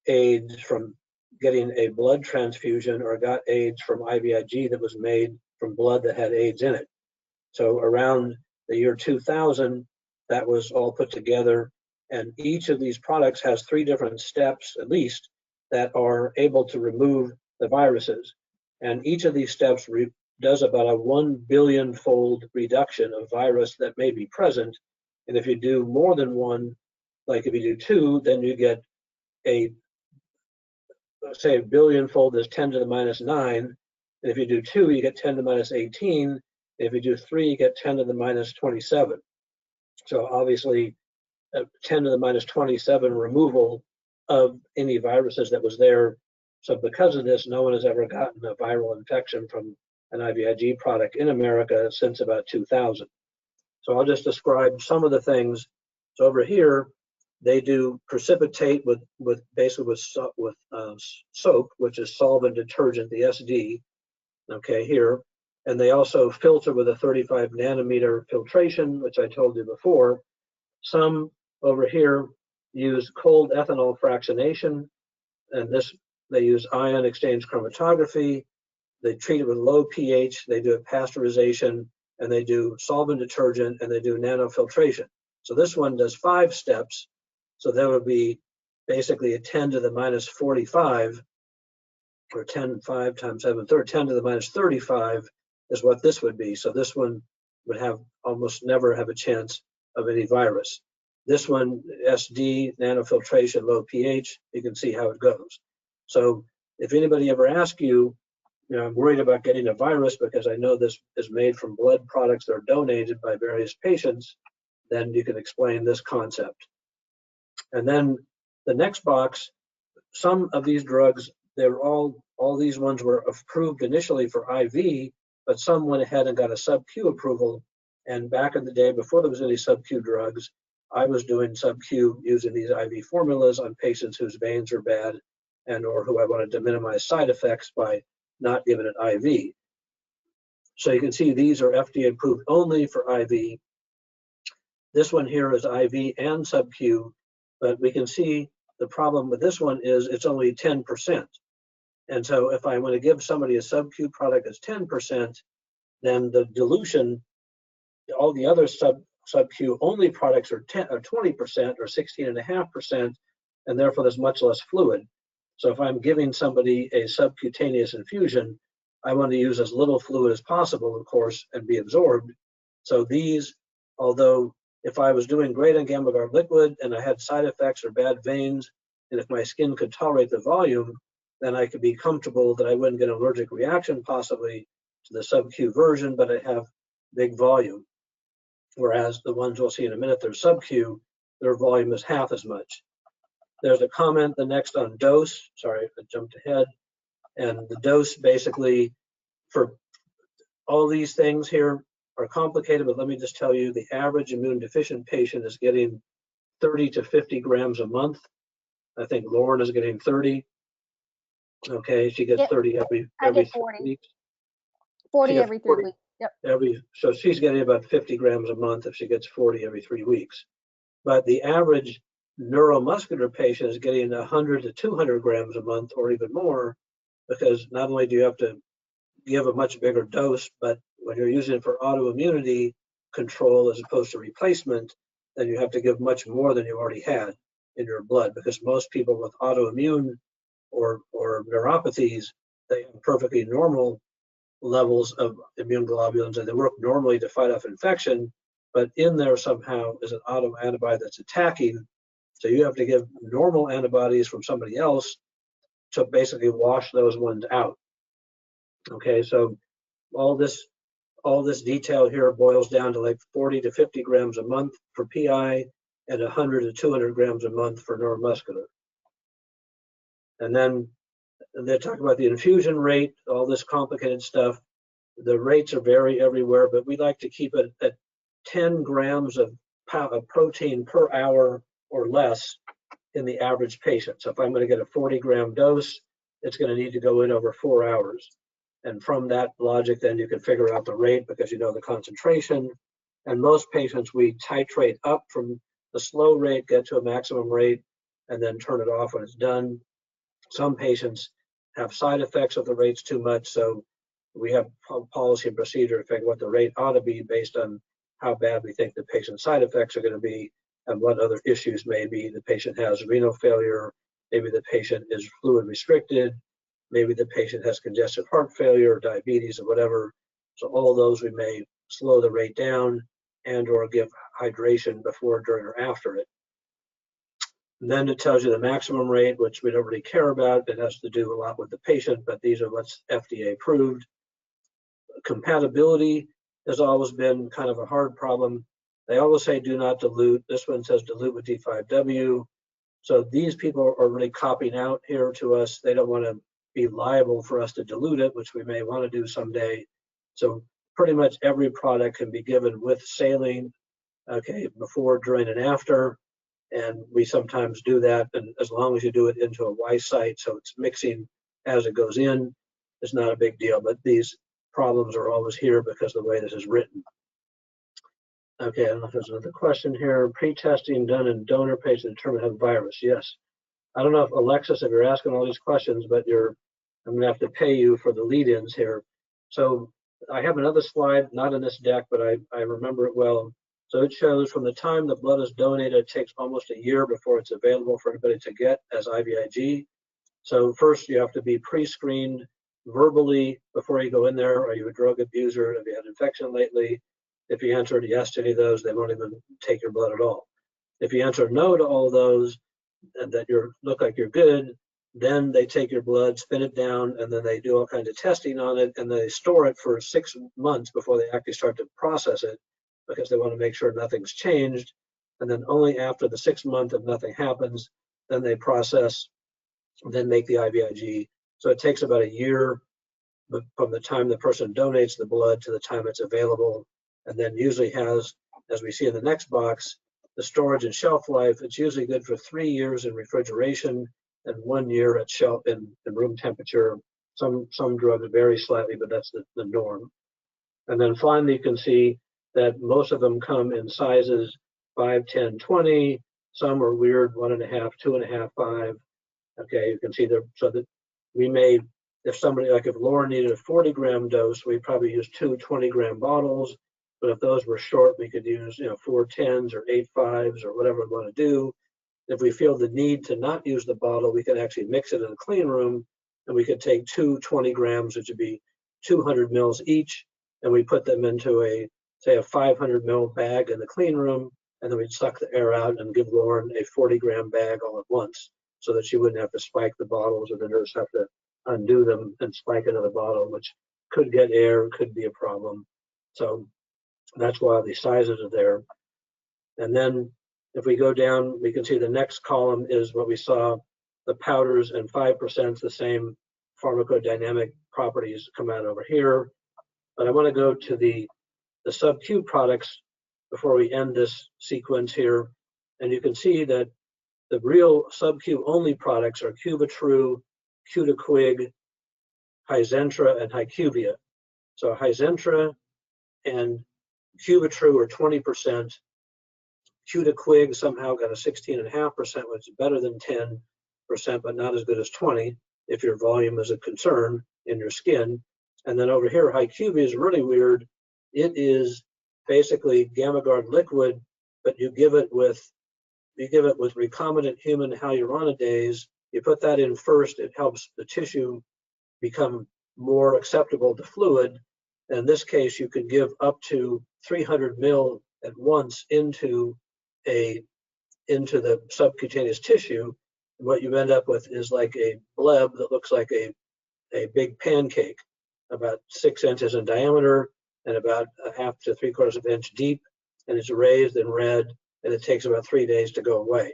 AIDS from getting a blood transfusion, or got AIDS from IVIG that was made from blood that had AIDS in it. So around the year 2000, that was all put together, and each of these products has 3 different steps, at least, that are able to remove the viruses. And each of these steps does about a 1 billion-fold reduction of virus that may be present And if you do more than one, like if you do 2, then you get a, say, a billion-fold is 10 to the minus 9. And if you do 2, you get 10 to the minus 18. And if you do 3, you get 10 to the minus 27. So obviously, 10 to the minus 27 removal of any viruses that was there. So because of this, no one has ever gotten a viral infection from an IVIG product in America since about 2000. So I'll just describe some of the things. So over here, they do precipitate with soap, which is solvent detergent, the SD. Okay, here, and they also filter with a 35 nanometer filtration, which I told you before. Some over here use cold ethanol fractionation, and this they use ion exchange chromatography. They treat it with low pH. They do pasteurization, and they do solvent detergent, and they do nanofiltration. So this one does 5 steps. So that would be basically a 10 to the minus 45, or 10, 5 times 7, 10 to the minus 35 is what this would be. So this one would have almost never have a chance of any virus. This one, SD, nanofiltration, low pH, you can see how it goes. So if anybody ever asks you, I'm worried about getting a virus because I know this is made from blood products that are donated by various patients, then you can explain this concept. And then the next box, some of these drugs, they're all these ones were approved initially for IV, but some went ahead and got a sub-Q approval. And back in the day, before there was any sub-Q drugs, I was doing sub-Q using these IV formulas on patients whose veins are bad and or who I wanted to minimize side effects by not giving it IV. So you can see these are FDA approved only for IV. This one here is IV and sub-Q, but we can see the problem with this one is it's only 10%. And so if I want to give somebody a sub-Q product that's 10%, then the dilution, all the other sub-Q only products are 20% or 16.5%, and therefore there's much less fluid. So if I'm giving somebody a subcutaneous infusion, I want to use as little fluid as possible, of course, and be absorbed. So these, although if I was doing great on Gamma-Guard liquid and I had side effects or bad veins, and if my skin could tolerate the volume, then I could be comfortable that I wouldn't get an allergic reaction possibly to the sub-Q version, but I have big volume. Whereas the ones we'll see in a minute, they're sub-Q, their volume is half as much. There's a comment, the next on dose. Sorry, I jumped ahead. And the dose basically for all these things here are complicated, but let me just tell you the average immune deficient patient is getting 30 to 50 grams a month. I think Lauren is getting 30. Okay, she gets 30 every 3 weeks. 40 every 3 weeks. Yep. So she's getting about 50 grams a month if she gets 40 every 3 weeks. But the average neuromuscular patient is getting 100 to 200 grams a month or even more, because not only do you have to give a much bigger dose, but when you're using it for autoimmunity control as opposed to replacement, then you have to give much more than you already had in your blood, because most people with autoimmune or neuropathies, they have perfectly normal levels of immunoglobulins and they work normally to fight off infection, but in there somehow is an autoantibody that's attacking. So you have to give normal antibodies from somebody else to basically wash those ones out. Okay, so all this detail here boils down to like 40 to 50 grams a month for PI and 100 to 200 grams a month for neuromuscular. And then they talk about the infusion rate, all this complicated stuff. The rates are vary everywhere, but we like to keep it at 10 grams of protein per hour or less in the average patient. So if I'm going to get a 40-gram dose, it's going to need to go in over 4 hours. And from that logic, then you can figure out the rate because you know the concentration. And most patients, we titrate up from the slow rate, get to a maximum rate, and then turn it off when it's done. Some patients have side effects if the rate's too much, so we have policy and procedure to figure what the rate ought to be based on how bad we think the patient's side effects are going to be and what other issues may be. The patient has renal failure, maybe the patient is fluid restricted, maybe the patient has congestive heart failure or diabetes or whatever. So all those we may slow the rate down. and or give hydration before, during, or after it. And then it tells you the maximum rate, which we don't really care about. It has to do a lot with the patient, but these are what's FDA approved. Compatibility has always been kind of a hard problem. They always say do not dilute. This one says dilute with D5W. So these people are really copying out here to us. They don't want to be liable for us to dilute it, which we may want to do someday. So pretty much every product can be given with saline, okay, before, during, and after. And we sometimes do that, and as long as you do it into a Y site, so it's mixing as it goes in, it's not a big deal. But these problems are always here because of the way this is written. Okay, I don't know if there's another question here. Pre-testing done in donor patients to determine have virus. Yes. I don't know if Alexis, if you're asking all these questions, but I'm gonna have to pay you for the lead-ins here. So I have another slide, not in this deck, but I remember it well. So it shows from the time the blood is donated, it takes almost a year before it's available for anybody to get as IVIG. So first you have to be pre-screened verbally before you go in there. Are you a drug abuser? Have you had infection lately? If you answered yes to any of those, they won't even take your blood at all. If you answer no to all those, and that you look like you're good, then they take your blood, spin it down, and then they do all kinds of testing on it, and they store it for 6 months before they actually start to process it, because they want to make sure nothing's changed. And then only after the 6th month, if nothing happens, then they process, then make the IVIG. So it takes about a year from the time the person donates the blood to the time it's available, and then usually has, as we see in the next box, the storage and shelf life. It's usually good for 3 years in refrigeration and 1 year at shelf in room temperature. Some drugs vary slightly, but that's the norm. And then finally, you can see that most of them come in sizes 5, 10, 20. Some are weird, 1.5, 2.5, 5. Okay, you can see there. So that we may, if somebody, like if Lauren needed a 40-gram dose, we'd probably use 2 20-gram bottles. But if those were short, we could use 4 10s or 8 5s or whatever we want to do. If we feel the need to not use the bottle, we can actually mix it in a clean room, and we could take 2 20 grams, which would be 200 mils each, and we put them into say a 500 mil bag in the clean room, and then we'd suck the air out and give Lauren a 40-gram bag all at once, so that she wouldn't have to spike the bottles, or the nurse have to undo them and spike another bottle, which could get air, could be a problem. So that's why the sizes are there. And then if we go down, we can see the next column is what we saw, the powders, and 5% the same pharmacodynamic properties come out over here. But I want to go to the sub-Q products before we end this sequence here. And you can see that the real sub-Q only products are Cuvitru, Cutaquig, Hizentra, and Hycuvia. So Hizentra and Cuvitru are 20%. Cutaquig somehow got a 16.5%, which is better than 10%, but not as good as 20 if your volume is a concern in your skin. And then over here, Hycuvia is really weird. It is basically GammaGuard liquid, but you give it with recombinant human hyaluronidase. You put that in first, it helps the tissue become more acceptable to fluid. And in this case, you could give up to 300 mil at once into the subcutaneous tissue. And what you end up with is like a bleb that looks like a big pancake, about 6 inches in diameter and about 1/2 to 3/4 of an inch deep, and it's raised and red, and it takes about 3 days to go away.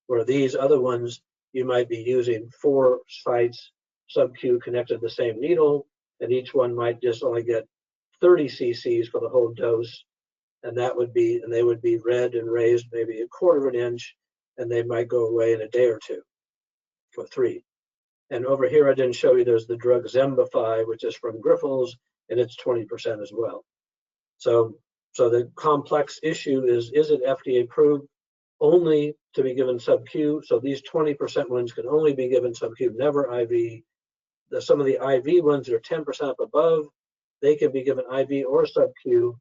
Where these other ones, you might be using 4 sites sub-Q connected to the same needle, and each one might just only get 30 cc's for the whole dose, and they would be red and raised maybe 1/4 of an inch, and they might go away in a day or 2 or 3. And over here, I didn't show you, there's the drug Zembify, which is from Grifols, and it's 20% as well. So the complex issue is it FDA approved only to be given sub-Q? So these 20% ones can only be given sub-Q, never IV. Some of the IV ones that are 10% up above, they can be given IV or sub-Q,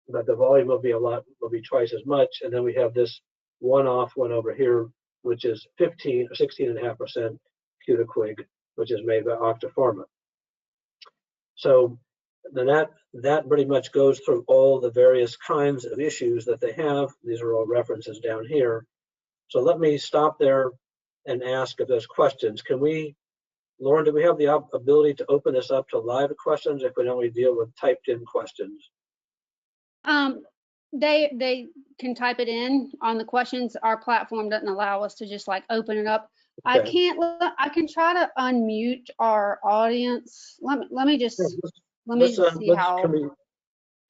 but the volume will be twice as much. And then we have this one-off one over here, which is 15 or 16.5% Cutaquig, which is made by Octapharma. So then that pretty much goes through all the various kinds of issues that they have. These are all references down here. So let me stop there and ask if there's questions. Can we, Lauren, do we have the ability to open this up to live questions if we don't only deal with typed in questions? They can type it in on the questions. Our platform doesn't allow us to just like open it up. Okay. I can try to unmute our audience. Let me just see how.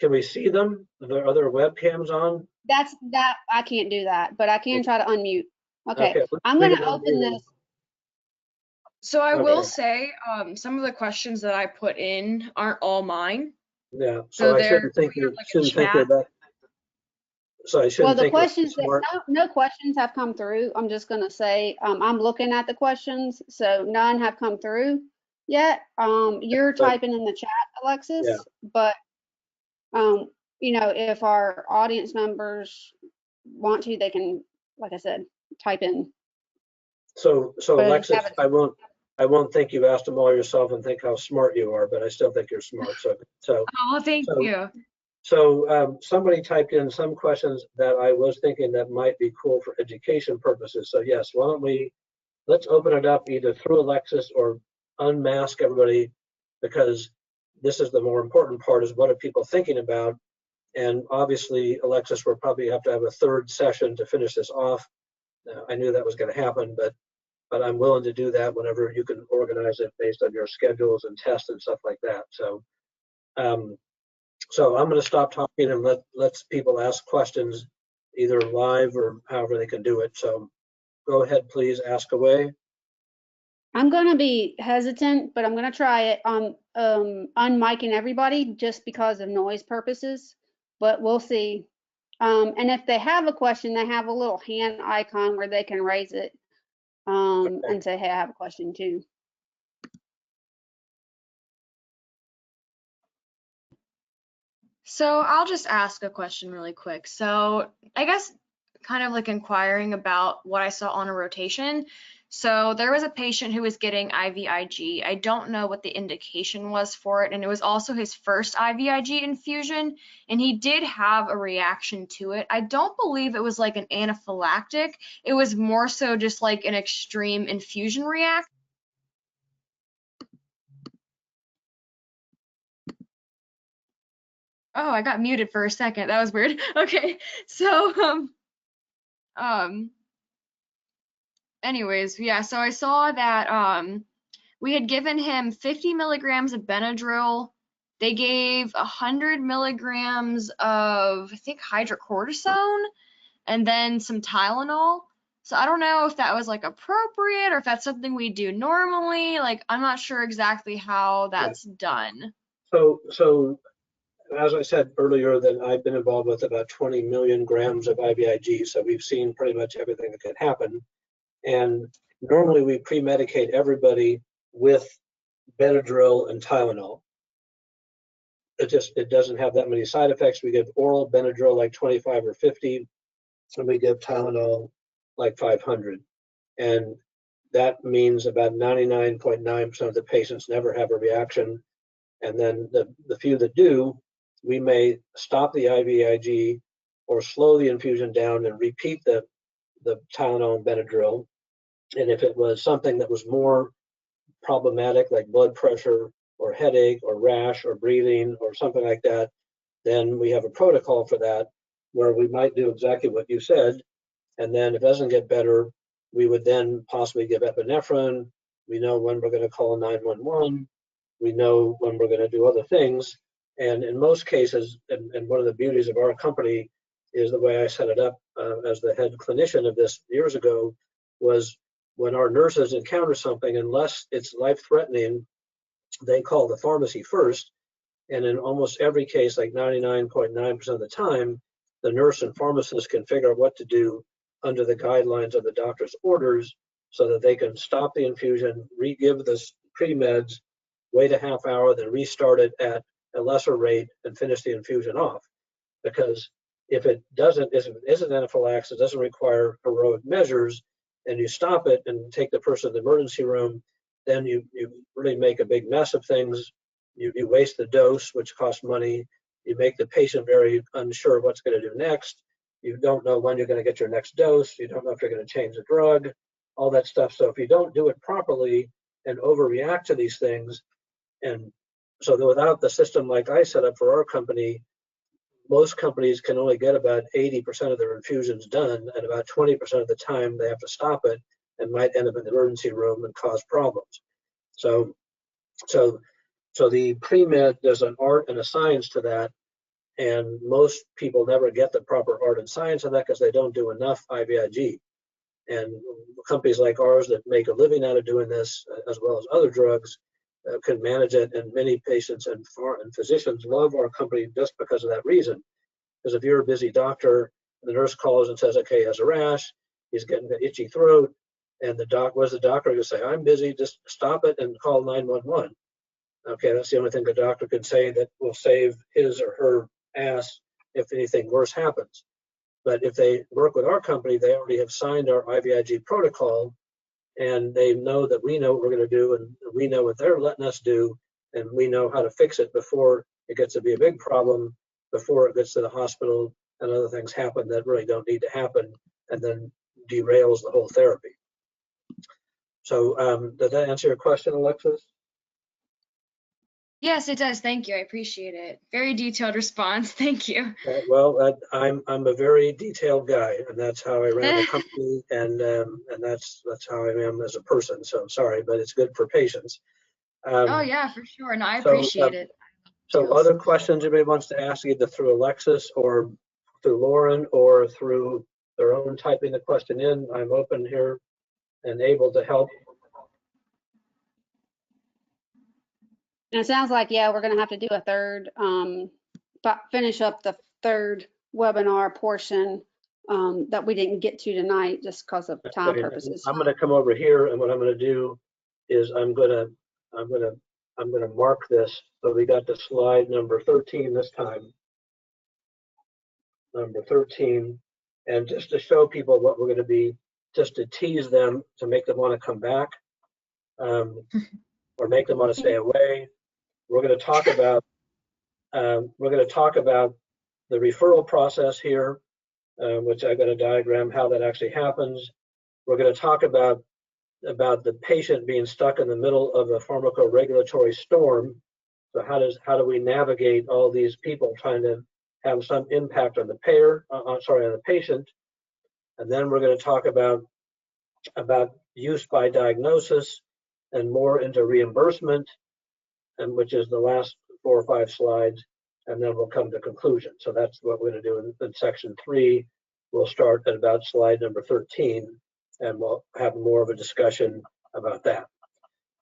Can we see them? Are there webcams on? That I can't do that, but I can try to unmute. Okay, I'm going going to open this. So I will say some of the questions that I put in aren't all mine. Yeah, so I shouldn't think you're that. So I shouldn't well, the think questions that no questions have come through. I'm just going to say I'm looking at the questions, so none have come through yet. You're typing in the chat, Alexis, yeah. But you know, if our audience members want to, they can, like I said, type in. So Alexis, I won't think you asked them all yourself and think how smart you are, but I still think you're smart. So oh, thank you. So somebody typed in some questions that I was thinking that might be cool for education purposes. So yes, why don't let's open it up either through Alexis or unmask everybody, because this is the more important part, is what are people thinking about? And obviously, Alexis, we'll probably have to have a third session to finish this off. I knew that was going to happen, but I'm willing to do that whenever you can organize it based on your schedules and tests and stuff like that. So so I'm going to stop talking and let people ask questions either live or however they can do it. So go ahead, please ask away. I'm going to be hesitant, but I'm going to try it on unmiking everybody just because of noise purposes, but we'll see. And if they have a question, they have a little hand icon where they can raise it and say, hey, I have a question too. So I'll just ask a question really quick. So I guess kind of like inquiring about what I saw on a rotation. So there was a patient who was getting IVIG. I don't know what the indication was for it, and it was also his first IVIG infusion, and he did have a reaction to it. I don't believe it was like an anaphylactic. It was more so just like an extreme infusion reaction. Oh, I got muted for a second. That was weird. Okay, so anyways, yeah, so I saw that we had given him 50 milligrams of Benadryl. They gave 100 milligrams of, I think, hydrocortisone, and then some Tylenol. So I don't know if that was like appropriate or if that's something we do normally. Like, I'm not sure exactly how that's done. So as I said earlier, that I've been involved with about 20 million grams of IVIG, so we've seen pretty much everything that could happen. And normally we pre-medicate everybody with Benadryl and Tylenol. It doesn't have that many side effects. We give oral Benadryl like 25 or 50, and we give Tylenol like 500. And that means about 99.9% of the patients never have a reaction. And then the few that do, we may stop the IVIG or slow the infusion down and repeat the Tylenol and Benadryl. And if it was something that was more problematic, like blood pressure or headache or rash or breathing or something like that, then we have a protocol for that where we might do exactly what you said. And then if it doesn't get better, we would then possibly give epinephrine. We know when we're going to call 911. We know when we're going to do other things. And in most cases, and one of the beauties of our company is the way I set it up as the head clinician of this years ago, was when our nurses encounter something, unless it's life-threatening, they call the pharmacy first. And in almost every case, like 99.9% of the time, the nurse and pharmacist can figure out what to do under the guidelines of the doctor's orders so that they can stop the infusion, re-give the pre-meds, wait a half hour, then restart it at a lesser rate and finish the infusion off. Because if it isn't anaphylaxis, doesn't require heroic measures, and you stop it and take the person to the emergency room, then you really make a big mess of things. you waste the dose, which costs money. You make the patient very unsure what's going to do next. You don't know when you're going to get your next dose. You don't know if you're going to change the drug, all that stuff. So if you don't do it properly and overreact to these things, and so that without the system like I set up for our company, most companies can only get about 80% of their infusions done, and about 20% of the time they have to stop it and might end up in the emergency room and cause problems. So the pre-med, there's an art and a science to that, and most people never get the proper art and science of that because they don't do enough IVIG. And companies like ours that make a living out of doing this, as well as other drugs, can manage it, and many patients and physicians love our company just because of that reason. Because if you're a busy doctor, the nurse calls and says, okay, he has a rash, he's getting an itchy throat, and the doctor will say, I'm busy, just stop it and call 911. Okay, that's the only thing the doctor can say that will save his or her ass if anything worse happens. But if they work with our company, they already have signed our IVIG protocol, and they know that we know what we're going to do, and we know what they're letting us do, and we know how to fix it before it gets to be a big problem, before it gets to the hospital and other things happen that really don't need to happen, and then derails the whole therapy. So did that answer your question, Alexis? Yes, it does. Thank you. I appreciate it. Very detailed response. Thank you. Well, I'm a very detailed guy, and that's how I ran the company, and that's how I am as a person. So I'm sorry, but it's good for patients. Oh yeah, for sure. No, I appreciate it. So other questions anybody wants to ask, either through Alexis or through Lauren or through their own typing the question in, I'm open here and able to help. And it sounds like, yeah, we're going to have to do a third, finish up the third webinar portion that we didn't get to tonight just because of time purposes. I'm going to come over here, and what I'm going to do is I'm going to mark this. So we got the slide number 13 this time. Number 13, and just to show people what we're going to be, just to tease them, to make them want to come back, or make them want to stay away. We're going to talk about the referral process here, which I've got a diagram how that actually happens. We're going to talk about the patient being stuck in the middle of a pharmacoregulatory storm. So how do we navigate all these people trying to have some impact on the on the patient? And then we're going to talk about use by diagnosis and more into reimbursement, and which is the last 4 or 5 slides, and then we'll come to conclusion. So that's what we're going to do in section 3. We'll start at about slide number 13, and we'll have more of a discussion about that.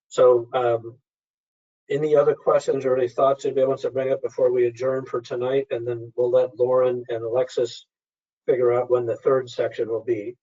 So any other questions or any thoughts anybody wants to bring up before we adjourn for tonight? And then we'll let Lauren and Alexis figure out when the third section will be.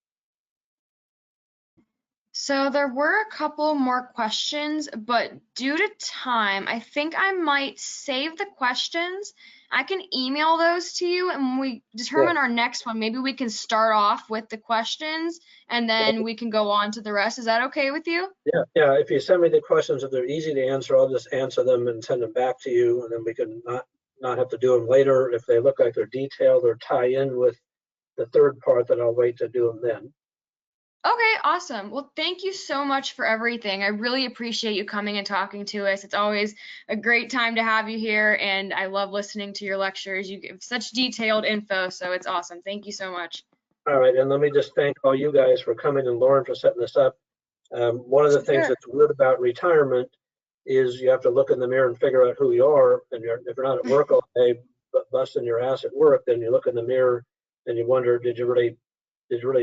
So there were a couple more questions, but due to time, I think I might save the questions. I can email those to you, and when we determine our next one, maybe we can start off with the questions, and then we can go on to the rest. Is that okay with you? Yeah. If you send me the questions, if they're easy to answer, I'll just answer them and send them back to you, and then we can not have to do them later. If they look like they're detailed or tie in with the third part, then I'll wait to do them then. Okay, awesome. Well, thank you so much for everything. I really appreciate you coming and talking to us. It's always a great time to have you here, and I love listening to your lectures. You give such detailed info, so it's awesome. Thank you so much. All right, and let me just thank all you guys for coming, and Lauren for setting this up. One of the things that's weird about retirement is you have to look in the mirror and figure out who you are, and if you're not at work all day, but busting your ass at work, then you look in the mirror and you wonder, did you really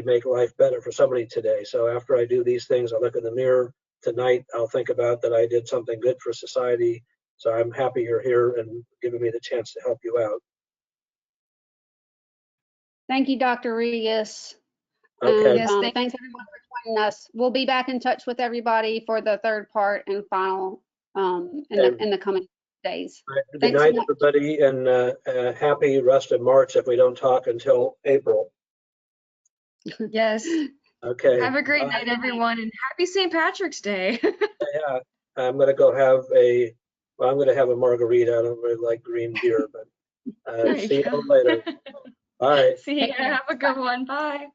make life better for somebody today? So after I do these things, I look in the mirror tonight, I'll think about that I did something good for society. So I'm happy you're here and giving me the chance to help you out. Thank you, Dr. Rigas. Okay. Yes, thanks everyone for joining us. We'll be back in touch with everybody for the third part and final in the coming days. Right. Good night, everybody, and happy rest of March if we don't talk until April. Yes. Okay. Have a great night, everyone, and happy St. Patrick's Day. Yeah, I'm going to go have Well, I'm going to have a margarita. I don't really like green beer, but There you see you go. all later. Bye. See ya. Have a good one. Bye.